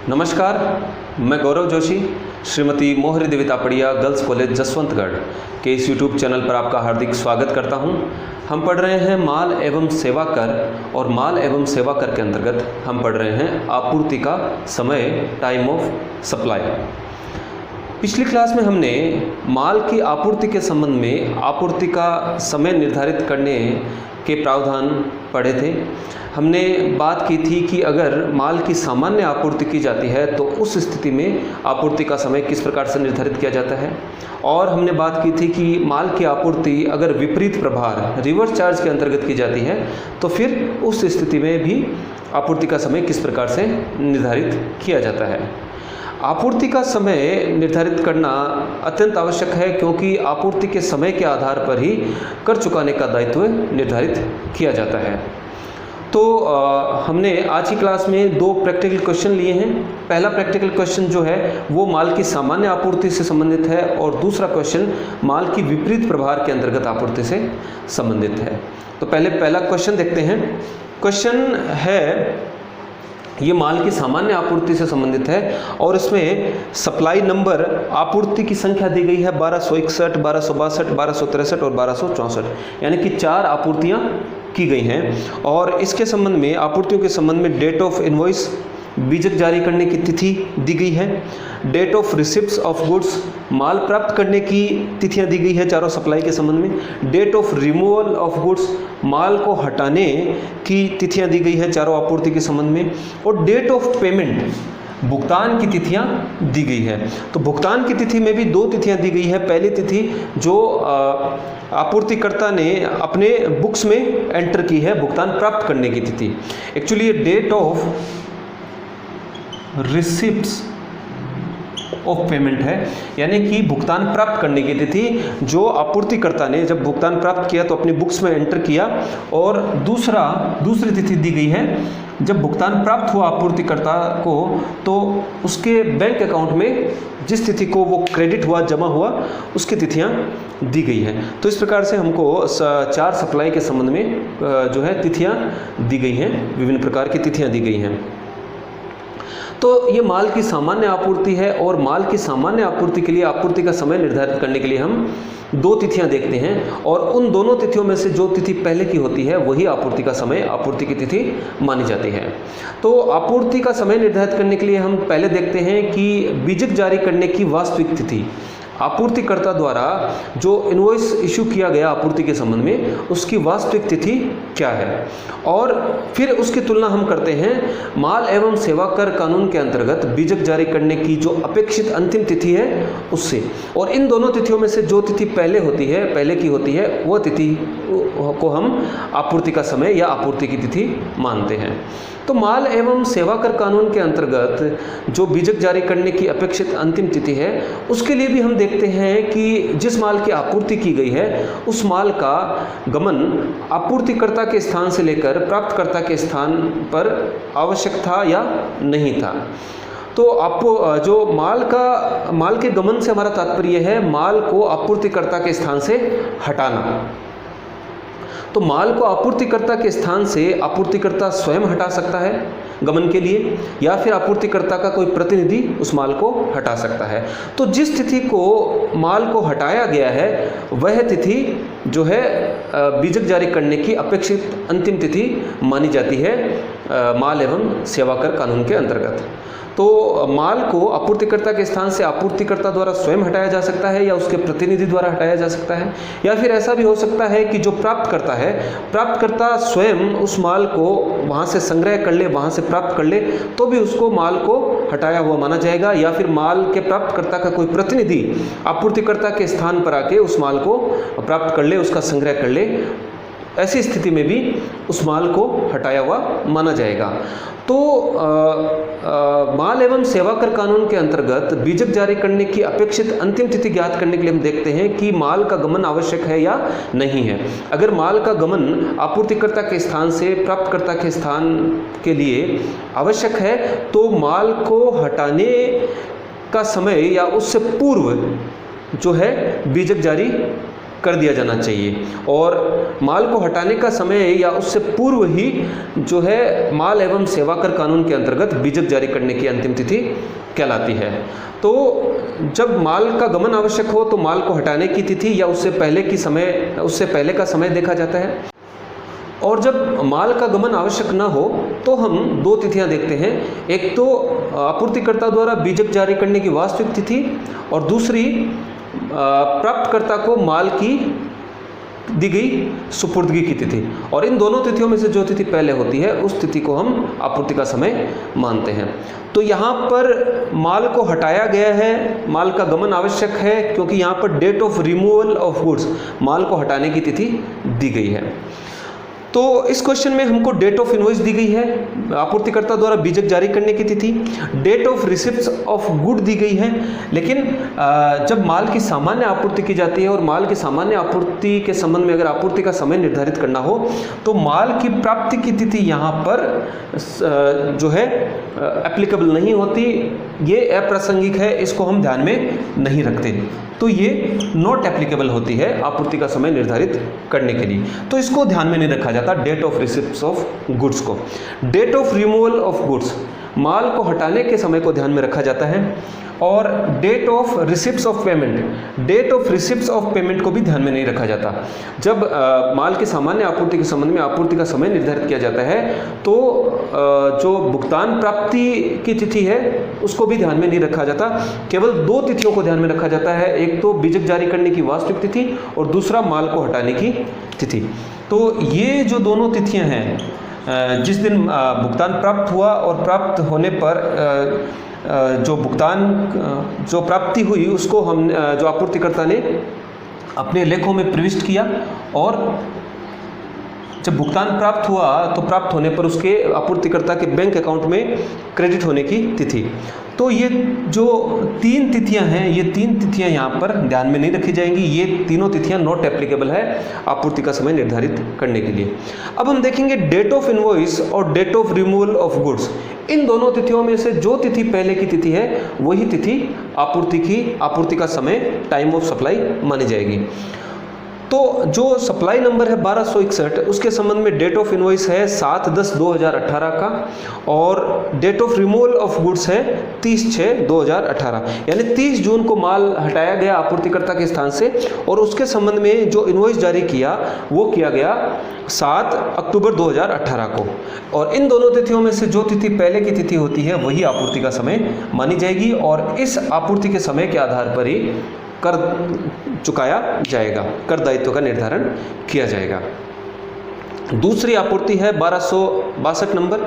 नमस्कार, मैं गौरव जोशी श्रीमती मोहरी देवी तापड़िया गर्ल्स कॉलेज जसवंतगढ़ के इस यूट्यूब चैनल पर आपका हार्दिक स्वागत करता हूं। हम पढ़ रहे हैं माल एवं सेवा कर, और माल एवं सेवा कर के अंतर्गत हम पढ़ रहे हैं आपूर्ति का समय, टाइम ऑफ सप्लाई। पिछली क्लास में हमने माल की आपूर्ति के संबंध में आपूर्ति का समय निर्धारित करने के प्रावधान पढ़े थे। हमने बात की थी कि अगर माल की सामान्य आपूर्ति की जाती है तो उस स्थिति में आपूर्ति का समय किस प्रकार से निर्धारित किया जाता है, और हमने बात की थी कि माल की आपूर्ति अगर विपरीत प्रभार रिवर्स चार्ज के अंतर्गत की जाती है तो फिर उस स्थिति में भी आपूर्ति का समय किस प्रकार से निर्धारित किया जाता है। आपूर्ति का समय निर्धारित करना अत्यंत आवश्यक है, क्योंकि आपूर्ति के समय के आधार पर ही कर चुकाने का दायित्व निर्धारित किया जाता है। तो हमने आज की क्लास में दो प्रैक्टिकल क्वेश्चन लिए हैं। पहला प्रैक्टिकल क्वेश्चन जो है वो माल की सामान्य आपूर्ति से संबंधित है, और दूसरा क्वेश्चन माल की विपरीत प्रभार के अंतर्गत आपूर्ति से संबंधित है। तो पहला क्वेश्चन देखते हैं। क्वेश्चन है, ये माल की सामान्य आपूर्ति से संबंधित है और इसमें सप्लाई नंबर आपूर्ति की संख्या दी गई है 1261, 1262, 1263 और 1264, यानी कि 4 आपूर्तियां की गई हैं। और इसके संबंध में आपूर्तियों के संबंध में डेट ऑफ इनवॉइस बीजक जारी करने की तिथि दी गई है, date of receipts of goods माल प्राप्त करने की तिथियां दी गई है चारों सप्लाई के संबंध में, date of removal of goods माल को हटाने की तिथियां दी गई है चारों आपूर्ति के संबंध में, और डेट ऑफ पेमेंट भुगतान की तिथियां दी गई है। तो भुगतान की तिथि में भी 2 तिथियां दी गई है। पहली तिथि जो आपूर्तिकर्ता ने अपने बुक्स में एंटर की है, भुगतान प्राप्त करने की तिथि। एक्चुअली ये date of receipts of payment है, यानी कि भुगतान प्राप्त करने की तिथि जो आपूर्तिकर्ता ने जब भुगतान प्राप्त किया तो अपनी बुक्स में एंटर किया, और दूसरी तिथि दी गई है जब भुगतान प्राप्त हुआ आपूर्तिकर्ता को तो उसके बैंक अकाउंट में जिस तिथि को वो क्रेडिट हुआ, जमा हुआ, उसकी तिथियां दी गई हैं। तो इस प्रकार से हमको 4 सप्लाई के संबंध में जो है तिथियां दी गई हैं, विभिन्न प्रकार की तिथियां दी गई हैं। तो ये माल की सामान्य आपूर्ति है, और माल की सामान्य आपूर्ति के लिए आपूर्ति का समय निर्धारित करने के लिए हम 2 तिथियां देखते हैं, और उन दोनों तिथियों में से जो तिथि पहले की होती है वही आपूर्ति का समय, आपूर्ति की तिथि मानी जाती है। तो आपूर्ति का समय निर्धारित करने के लिए हम पहले देखते हैं कि बीजक जारी करने की वास्तविक तिथि, आपूर्तिकर्ता द्वारा जो इनवॉइस इशू किया गया आपूर्ति के संबंध में उसकी वास्तविक तिथि क्या है, और फिर उसकी तुलना हम करते हैं माल एवं सेवा कर कानून के अंतर्गत बीजक जारी करने की जो अपेक्षित अंतिम तिथि है उससे। और इन दोनों तिथियों में से जो तिथि पहले की होती है वह तिथि को हम आपूर्ति का समय या आपूर्ति की तिथि मानते हैं। तो माल एवं सेवा कर कानून के अंतर्गत जो बीजक जारी करने की अपेक्षित अंतिम तिथि है उसके लिए भी हम देखते हैं कि जिस माल की आपूर्ति की गई है उस माल का गमन आपूर्तिकर्ता के स्थान से लेकर प्राप्तकर्ता के स्थान पर आवश्यक था या नहीं था। तो आपको जो माल के गमन से हमारा तात्पर्य है माल को आपूर्तिकर्ता के स्थान से हटाना। तो माल को आपूर्तिकर्ता के स्थान से आपूर्तिकर्ता स्वयं हटा सकता है गमन के लिए, या फिर आपूर्तिकर्ता का कोई प्रतिनिधि उस माल को हटा सकता है। तो जिस तिथि को माल को हटाया गया है वह तिथि जो है बीजक जारी करने की अपेक्षित अंतिम तिथि मानी जाती है माल एवं सेवा कर कानून के अंतर्गत। तो माल को आपूर्तिकर्ता के स्थान से आपूर्तिकर्ता द्वारा स्वयं हटाया जा सकता है, या उसके प्रतिनिधि द्वारा हटाया जा सकता है, या फिर ऐसा भी हो सकता है कि जो प्राप्तकर्ता स्वयं उस माल को वहाँ से संग्रह कर ले, वहाँ से प्राप्त कर ले, तो भी उसको माल को हटाया हुआ माना जाएगा, या फिर माल के प्राप्तकर्ता का कोई प्रतिनिधि आपूर्तिकर्ता के स्थान पर आके उस माल को प्राप्त कर ले, उसका संग्रह कर ले, ऐसी स्थिति में भी उस माल को हटाया हुआ माना जाएगा। तो माल एवं सेवा कर कानून के अंतर्गत बीजक जारी करने की अपेक्षित अंतिम तिथि ज्ञात करने के लिए हम देखते हैं कि माल का गमन आवश्यक है या नहीं है। अगर माल का गमन आपूर्तिकर्ता के स्थान से प्राप्तकर्ता के स्थान के लिए आवश्यक है तो माल को हटाने का समय या उससे पूर्व जो है बीजक जारी कर दिया जाना चाहिए और माल को हटाने का समय या उससे पूर्व ही जो है माल एवं सेवा कर कानून के अंतर्गत बीजक जारी करने की अंतिम तिथि कहलाती है। तो जब माल का गमन आवश्यक हो तो माल को हटाने की तिथि या उससे पहले का समय देखा जाता है, और जब माल का गमन आवश्यक न हो तो हम दो तिथियां देखते हैं। एक तो आपूर्तिकर्ता द्वारा बीजक जारी करने की वास्तविक तिथि और दूसरी प्राप्तकर्ता को माल की दी गई सुपुर्दगी की तिथि। और इन दोनों तिथियों में से जो तिथि पहले होती है उस तिथि को हम आपूर्ति का समय मानते हैं। तो यहाँ पर माल को हटाया गया है, माल का गमन आवश्यक है क्योंकि यहाँ पर date of removal of goods, माल को हटाने की तिथि दी गई है। तो इस क्वेश्चन में हमको डेट ऑफ इनवॉइस दी गई है, आपूर्तिकर्ता द्वारा बीजक जारी करने की तिथि, date of receipts of good दी गई है। लेकिन जब माल की सामान्य आपूर्ति की जाती है और माल की सामान्य आपूर्ति के संबंध में अगर आपूर्ति का समय निर्धारित करना हो तो माल की प्राप्ति की तिथि यहाँ पर जो है एप्लीकेबल नहीं होती, ये अप्रासंगिक है, इसको हम ध्यान में नहीं रखते, तो ये नॉट एप्लीकेबल होती है आपूर्ति का समय निर्धारित करने के लिए, तो इसको ध्यान में नहीं रखा जाता date of receipts of goods को। Date of removal of goods, माल को हटाने के समय को ध्यान में रखा जाता है, और date of receipts of payment, date of receipts of payment को भी ध्यान में नहीं रखा जाता। जब माल की सामान्य आपूर्ति के संबंध में आपूर्ति का समय निर्धारित किया जाता है तो जो भुगतान प्राप्ति की तिथि है उसको भी ध्यान में नहीं रखा जाता, केवल दो तिथियों को ध्यान में रखा जाता है, एक तो बीजक जारी करने की वास्तविक तिथि और दूसरा माल को हटाने की तिथि। तो ये जो दोनों तिथियां हैं, जिस दिन भुगतान प्राप्त हुआ और प्राप्त होने पर जो प्राप्ति हुई उसको हम जो आपूर्तिकर्ता ने अपने लेखों में प्रविष्ट किया, और जब भुगतान प्राप्त हुआ तो प्राप्त होने पर उसके आपूर्तिकर्ता के बैंक अकाउंट में क्रेडिट होने की तिथि। तो ये जो तीन तिथियां हैं, ये तीन तिथियां यहाँ पर ध्यान में नहीं रखी जाएंगी, ये तीनों तिथियां नॉट एप्लीकेबल है आपूर्ति का समय निर्धारित करने के लिए। अब हम देखेंगे डेट ऑफ इनवॉइस और date of removal of goods. इन दोनों तिथियों में से जो तिथि पहले की तिथि है वही तिथि आपूर्ति का समय, टाइम ऑफ सप्लाई मानी जाएगी। तो जो सप्लाई नंबर है 1261, उसके संबंध में डेट ऑफ इनवॉइस है 7/10/2018 का, और date of removal of goods है 30/6/2018, यानी 30 जून को माल हटाया गया आपूर्तिकर्ता के स्थान से, और उसके संबंध में जो इनवॉइस जारी किया वो किया गया 7 अक्टूबर 2018 को। और इन दोनों तिथियों में से जो तिथि पहले की तिथि होती है वही आपूर्ति का समय मानी जाएगी, और इस आपूर्ति के समय के आधार पर ही कर चुकाया जाएगा, कर दायित्व का निर्धारण किया जाएगा। दूसरी आपूर्ति है 1262 नंबर,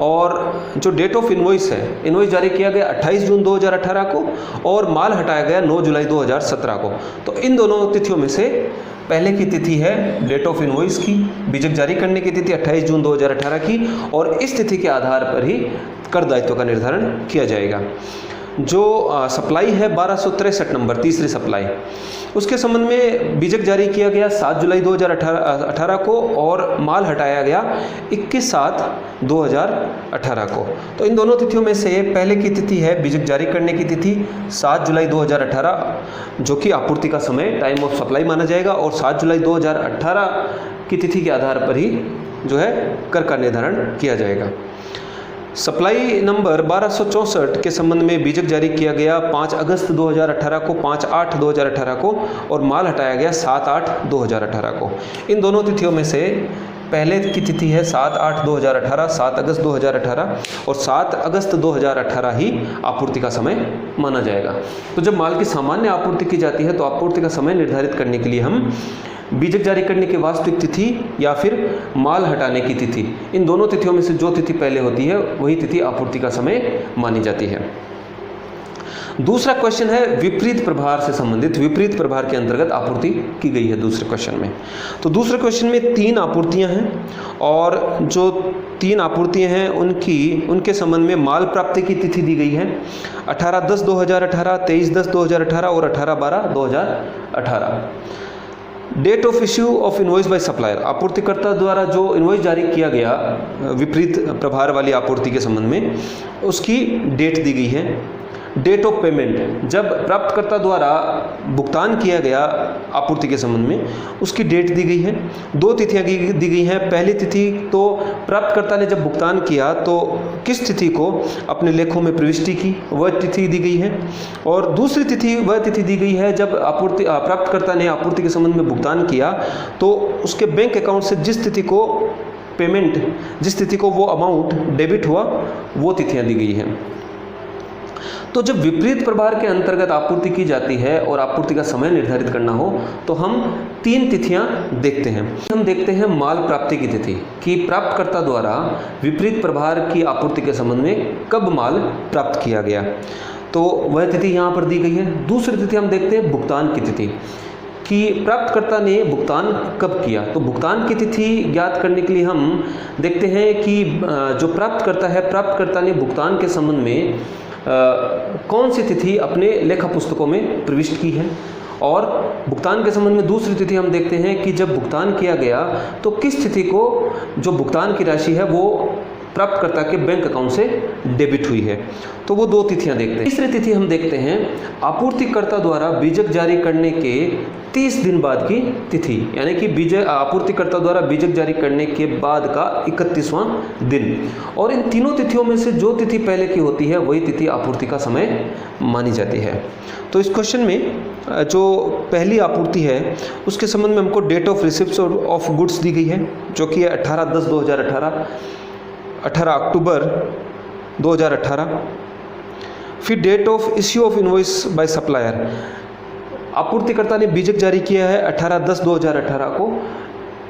और जो डेट ऑफ इनवॉइस है, इनवॉइस जारी किया गया 28 जून 2018 को और माल हटाया गया 9 जुलाई 2017 को। तो इन दोनों तिथियों में से पहले की तिथि है डेट ऑफ इनवॉइस की, बीजक जारी करने की तिथि 28 जून 2018 की, और इस तिथि के आधार पर ही कर दायित्व का निर्धारण किया जाएगा। जो सप्लाई है 1263 नंबर, तीसरी सप्लाई, उसके संबंध में बीजक जारी किया गया 7 जुलाई 2018 को और माल हटाया गया 21/7/2018 को। तो इन दोनों तिथियों में से पहले की तिथि है बीजक जारी करने की तिथि 7 जुलाई 2018, जो कि आपूर्ति का समय, टाइम ऑफ सप्लाई माना जाएगा, और 7 जुलाई 2018 की तिथि के आधार पर ही जो है कर का निर्धारण किया जाएगा। सप्लाई नंबर 1264 के संबंध में बीजक जारी किया गया 5 अगस्त 2018 को, 5/8/2018 को, और माल हटाया गया 7/8/2018 को। इन दोनों तिथियों में से पहले की तिथि है 7/8/2018, 7 अगस्त 2018, और 7 अगस्त 2018 ही आपूर्ति का समय माना जाएगा। तो जब माल की सामान्य आपूर्ति की जाती है तो आपूर्ति का समय निर्धारित करने के लिए हम बीजक जारी करने की वास्तविक तिथि या फिर माल हटाने की तिथि, इन दोनों तिथियों में से जो तिथि पहले होती है वही तिथि आपूर्ति का समय मानी जाती है। दूसरा क्वेश्चन है विपरीत प्रभार से संबंधित, विपरीत प्रभार के अंतर्गत आपूर्ति की गई है दूसरे क्वेश्चन में। तो दूसरे क्वेश्चन में 3 आपूर्तियां हैं, और जो 3 आपूर्तियां हैं उनके संबंध में माल प्राप्ति की तिथि दी गई है 18/10/2018, 23/10/2018 और 18/12/2018। Date of issue of invoice by supplier, आपूर्तिकर्ता द्वारा जो इनवॉइस जारी किया गया विपरीत प्रभार वाली आपूर्ति के संबंध में, उसकी डेट दी गई है डेट ऑफ पेमेंट, जब प्राप्तकर्ता द्वारा भुगतान किया गया आपूर्ति के संबंध में, उसकी डेट दी गई है। 2 तिथियां दी गई हैं। पहली तिथि तो प्राप्तकर्ता ने जब भुगतान किया तो किस तिथि को अपने लेखों में प्रविष्टि की, वह तिथि दी गई है। और दूसरी तिथि वह तिथि दी गई है जब प्राप्तकर्ता ने आपूर्ति के संबंध में भुगतान किया तो उसके बैंक अकाउंट से जिस तिथि को पेमेंट, जिस तिथि को वो अमाउंट डेबिट हुआ, वो तिथियां दी गई हैं। तो जब विपरीत प्रभार के अंतर्गत आपूर्ति की जाती है और आपूर्ति का समय निर्धारित करना हो तो हम 3 तिथियां देखते हैं। हम देखते हैं माल प्राप्ति की तिथि, कि प्राप्तकर्ता द्वारा विपरीत प्रभार की आपूर्ति के संबंध में कब माल प्राप्त किया गया, तो वह तिथि यहाँ पर दी गई है। दूसरी तिथि हम देखते हैं भुगतान की तिथि, कि प्राप्तकर्ता ने भुगतान कब किया। तो भुगतान की तिथि ज्ञात करने के लिए हम देखते हैं कि जो प्राप्तकर्ता है, प्राप्तकर्ता ने भुगतान के संबंध में कौन सी तिथि अपने लेखा पुस्तकों में प्रविष्ट की है। और भुगतान के संबंध में दूसरी तिथि हम देखते हैं कि जब भुगतान किया गया तो किस तिथि को जो भुगतान की राशि है वो प्राप्तकर्ता के बैंक अकाउंट से डेबिट हुई है। तो वो 2 तिथियां देखते हैं। तीसरी तिथि हम देखते हैं आपूर्तिकर्ता द्वारा बीजक जारी करने के 30 दिन बाद की तिथि, यानी कि आपूर्तिकर्ता द्वारा बीजक जारी करने के बाद का 31वां दिन। और इन तीनों तिथियों में से जो तिथि पहले की होती है वही तिथि आपूर्ति का समय मानी जाती है। तो इस क्वेश्चन में जो पहली आपूर्ति है उसके संबंध में हमको date of receipt of goods दी गई है, जो कि 18/10/2018, 18 अक्टूबर 2018। फिर date of issue of invoice by supplier, आपूर्तिकर्ता ने बीजक जारी किया है 18/10/2018 को,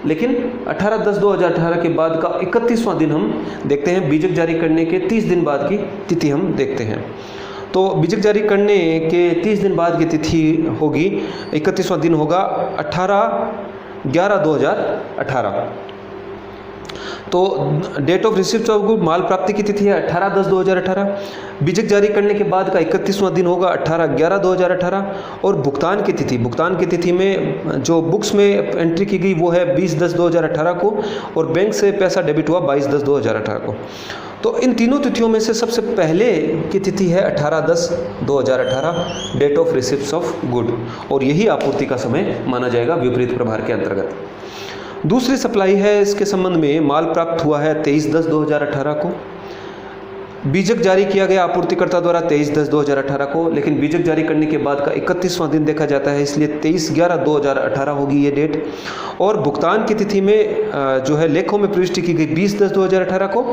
लेकिन 18/10/2018 के बाद का 31वां दिन हम देखते हैं। बीजक जारी करने के 30 दिन बाद की तिथि हम देखते हैं। तो बीजक जारी करने के 30 दिन बाद की तिथि होगी, 31वां दिन होगा 18/11/2018। तो date of receipt of good, माल प्राप्ति की तिथि है 18/10/2018। बीजक जारी करने के बाद का 31वां दिन होगा 18/11/2018। और भुगतान की तिथि, भुगतान की तिथि में जो बुक्स में एंट्री की गई वो है 20/10/2018 को, और बैंक से पैसा डेबिट हुआ 22/10/2018 को। तो इन तीनों तिथियों में से सबसे पहले की तिथि है 18/10/2018, date of receipt of good, और यही आपूर्ति का समय माना जाएगा विपरीत प्रभार के अंतर्गत। दूसरी सप्लाई है, इसके संबंध में माल प्राप्त हुआ है 23/10/2018 को। बीजक जारी किया गया आपूर्तिकर्ता द्वारा 23/10/2018 को, लेकिन बीजक जारी करने के बाद का 31वां दिन देखा जाता है, इसलिए 23/11/2018 होगी ये डेट। और भुगतान की तिथि में जो है लेखों में प्रविष्टि की गई 20/10/2018 को,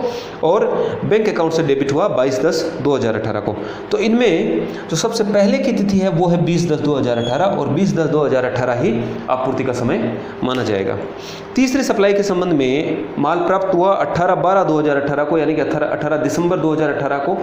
और बैंक अकाउंट से डेबिट हुआ 22/10/2018 को। तो इनमें जो सबसे पहले की तिथि है वो है 20/10/2018, और 20/10/2018 ही आपूर्ति का समय माना जाएगा। तीसरी सप्लाई के संबंध में माल प्राप्त हुआ 18/12/2018 को, यानी कि 18 दिसंबर 2018 को।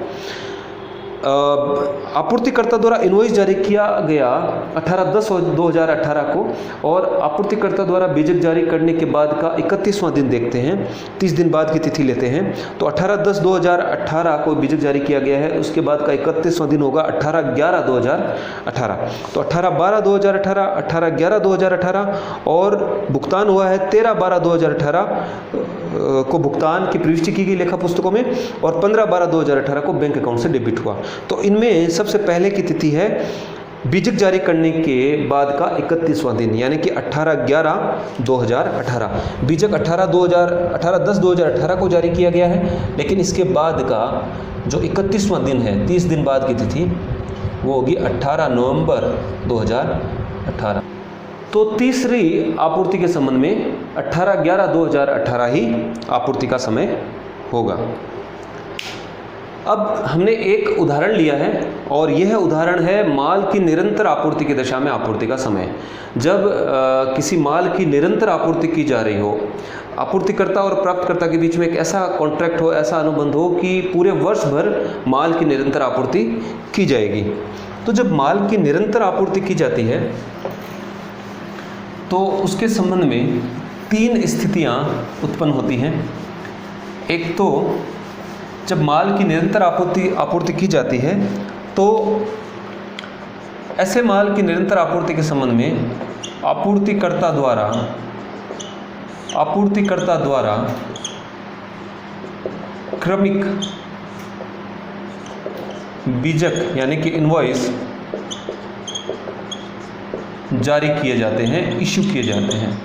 आपूर्तिकर्ता द्वारा इनवॉइस जारी किया गया 18/10/2018 को, और आपूर्तिकर्ता द्वारा बीजक जारी करने के बाद का 31वां दिन देखते हैं, 30 दिन बाद की तिथि लेते हैं। तो 18/10/2018 को बीजक जारी किया गया है, उसके बाद का 31वां दिन होगा 18/11/2018। तो 18/12/2018, 18/11/2018, और भुगतान हुआ है 13/12/2018 को भुगतान की प्रविष्टि की गई लेखा पुस्तकों में, और 15/12/2018 को बैंक अकाउंट से डेबिट हुआ। तो इनमें सबसे पहले की तिथि है बीजक जारी करने के बाद का 31वां दिन, यानी कि 18/11/2018। बीजक 18/10/2018 को जारी किया गया है, लेकिन इसके बाद का जो 31वां दिन है, 30 दिन बाद की तिथि, वो होगी 18 नवंबर 2018। तो तीसरी आपूर्ति के संबंध में 18/11/2018 ही आपूर्ति का समय होगा। अब हमने एक उदाहरण लिया है, और यह उदाहरण है माल की निरंतर आपूर्ति की दशा में आपूर्ति का समय। जब किसी माल की निरंतर आपूर्ति की जा रही हो, आपूर्तिकर्ता और प्राप्तकर्ता के बीच में एक ऐसा कॉन्ट्रैक्ट हो, ऐसा अनुबंध हो कि पूरे वर्ष भर माल की निरंतर आपूर्ति की जाएगी। तो जब माल की निरंतर आपूर्ति की जाती है तो उसके संबंध में 3 स्थितियां उत्पन्न होती हैं। एक तो जब माल की निरंतर आपूर्ति की जाती है, तो ऐसे माल की निरंतर आपूर्ति के संबंध में आपूर्तिकर्ता द्वारा बीजक यानी कि इनवॉइस जारी किए जाते हैं, इशू किए जाते हैं।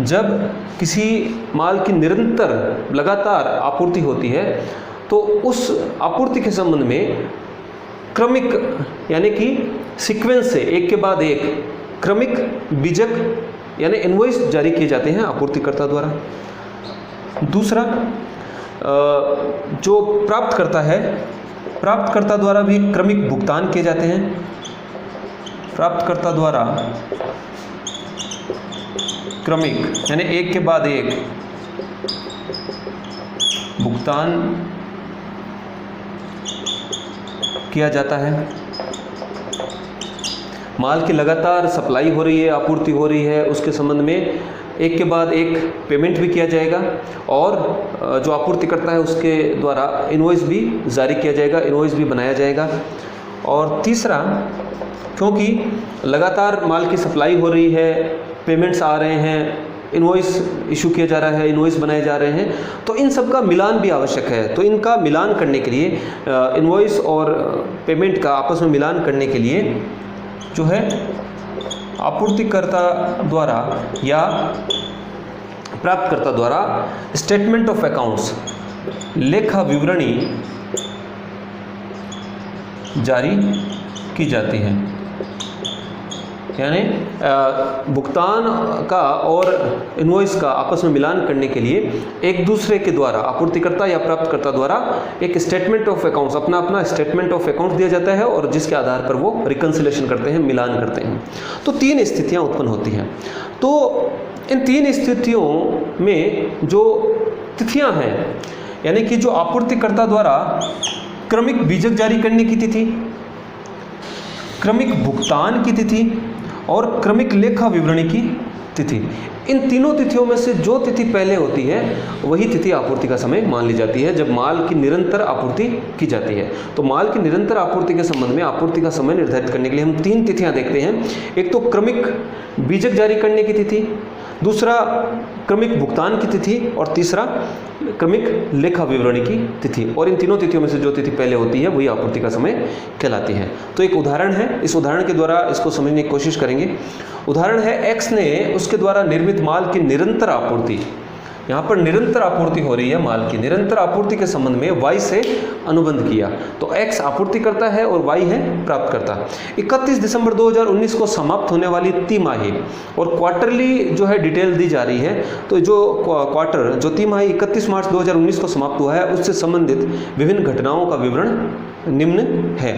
जब किसी माल की निरंतर लगातार आपूर्ति होती है तो उस आपूर्ति के संबंध में क्रमिक यानी कि सीक्वेंस से एक के बाद एक क्रमिक बीजक यानी इनवॉइस जारी किए जाते हैं आपूर्तिकर्ता द्वारा। दूसरा, जो प्राप्तकर्ता है, प्राप्तकर्ता द्वारा भी क्रमिक भुगतान किए जाते हैं। प्राप्तकर्ता द्वारा क्रमिक यानी एक के बाद एक भुगतान किया जाता है। माल की लगातार सप्लाई हो रही है, आपूर्ति हो रही है, उसके संबंध में एक के बाद एक पेमेंट भी किया जाएगा और जो आपूर्ति करता है उसके द्वारा इनवॉइस भी जारी किया जाएगा, इनवॉइस भी बनाया जाएगा। और तीसरा, क्योंकि लगातार माल की सप्लाई हो रही है, पेमेंट्स आ रहे हैं, इनवॉइस इशू किया जा रहा है, इनवॉइस बनाए जा रहे हैं, तो इन सब का मिलान भी आवश्यक है। तो इनका मिलान करने के लिए, इनवॉइस और पेमेंट का आपस में मिलान करने के लिए जो है आपूर्तिकर्ता द्वारा या प्राप्तकर्ता द्वारा स्टेटमेंट ऑफ अकाउंट्स, लेखा विवरणी जारी की जाती है। यानी भुगतान का और इनवॉइस का आपस में मिलान करने के लिए एक दूसरे के द्वारा, आपूर्तिकर्ता या प्राप्तकर्ता द्वारा एक स्टेटमेंट ऑफ अकाउंट्स, अपना अपना स्टेटमेंट ऑफ अकाउंट्स दिया जाता है और जिसके आधार पर वो रिकन्सिलेशन करते हैं, मिलान करते हैं। तो 3 स्थितियां उत्पन्न होती हैं। तो इन 3 स्थितियों में जो तिथियां हैं, यानी कि जो आपूर्तिकर्ता द्वारा क्रमिक बीजक जारी करने की तिथि, क्रमिक भुगतान की तिथि और क्रमिक लेखा विवरणी की तिथि, इन तीनों तिथियों में से जो तिथि पहले होती है वही तिथि आपूर्ति का समय मान ली जाती है, जब माल की निरंतर आपूर्ति की जाती है। तो माल की निरंतर आपूर्ति के संबंध में आपूर्ति का समय निर्धारित करने के लिए हम 3 तिथियां देखते हैं। एक तो क्रमिक बीजक जारी करने की तिथि, दूसरा क्रमिक भुगतान की तिथि और तीसरा क्रमिक लेखा विवरणी की तिथि। और इन तीनों तिथियों में से जो तिथि पहले होती है वही आपूर्ति का समय कहलाती है। तो एक उदाहरण है, इस उदाहरण के द्वारा इसको समझने की कोशिश करेंगे। उदाहरण है, एक्स ने उसके द्वारा निर्मित माल की निरंतर आपूर्ति, यहाँ पर निरंतर आपूर्ति हो रही है माल की, निरंतर आपूर्ति के संबंध में वाई से अनुबंध किया। तो एक्स आपूर्ति करता है और वाई है प्राप्तकर्ता। 31 दिसंबर 2019 को समाप्त होने वाली तिमाही और क्वार्टरली जो है डिटेल दी जा रही है। तो जो क्वार्टर, जो तिमाही 31 मार्च 2019 को समाप्त हुआ है, उससे संबंधित विभिन्न घटनाओं का विवरण निम्न है।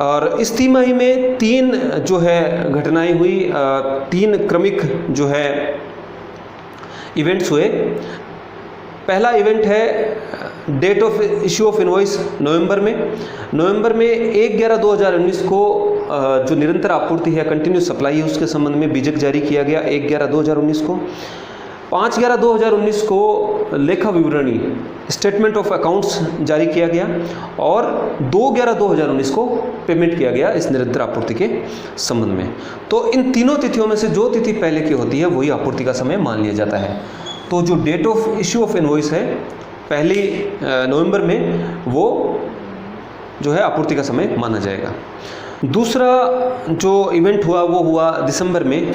और इस तिमाही में 3 जो है घटनाएं हुई, 3 क्रमिक जो है इवेंट्स हुए। पहला इवेंट है date of issue of invoice, नवंबर में 1/11/2019 को जो निरंतर आपूर्ति है, कंटिन्यूस सप्लाई है, उसके संबंध में बीजक जारी किया गया 1/11/2019 को। 5/11/2019 को लेखा विवरणी, स्टेटमेंट ऑफ अकाउंट्स जारी किया गया और 2/11/2019 को पेमेंट किया गया इस निरंतर आपूर्ति के संबंध में। तो इन तीनों तिथियों में से जो तिथि पहले की होती है वही आपूर्ति का समय मान लिया जाता है। तो जो date of issue of invoice है पहली नवंबर में, वो जो है आपूर्ति का समय माना जाएगा। दूसरा जो इवेंट हुआ वो हुआ दिसंबर में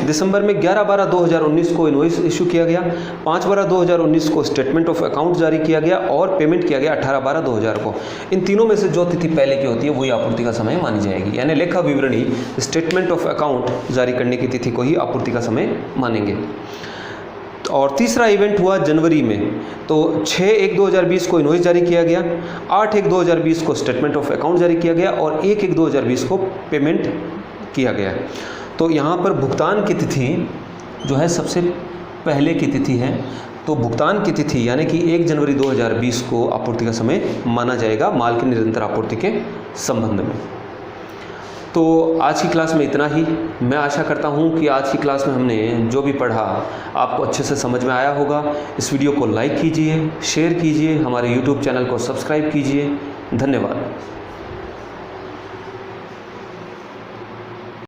11/12/2019 को इनवॉइस इशू किया गया, 5/12/2019 को स्टेटमेंट ऑफ अकाउंट जारी किया गया और पेमेंट किया गया 18/12/2000 को। इन तीनों में से जो तिथि पहले की होती है वही आपूर्ति का समय मानी जाएगी, यानी लेखा विवरणी, स्टेटमेंट ऑफ अकाउंट जारी करने की तिथि को ही आपूर्ति का समय मानेंगे। और तीसरा इवेंट हुआ जनवरी में, तो 6/1/2020 को इनवॉइस जारी किया गया, 8/1/2020 को स्टेटमेंट ऑफ अकाउंट जारी किया गया और 1/1/2020 को पेमेंट किया गया। तो यहाँ पर भुगतान की तिथि जो है सबसे पहले की तिथि है। तो भुगतान की तिथि यानी कि 1 जनवरी 2020 को आपूर्ति का समय माना जाएगा माल की निरंतर आपूर्ति के संबंध में। तो आज की क्लास में इतना ही। मैं आशा करता हूँ कि आज की क्लास में हमने जो भी पढ़ा आपको अच्छे से समझ में आया होगा। इस वीडियो को लाइक कीजिए, शेयर कीजिए, हमारे YouTube चैनल को सब्सक्राइब कीजिए। धन्यवाद।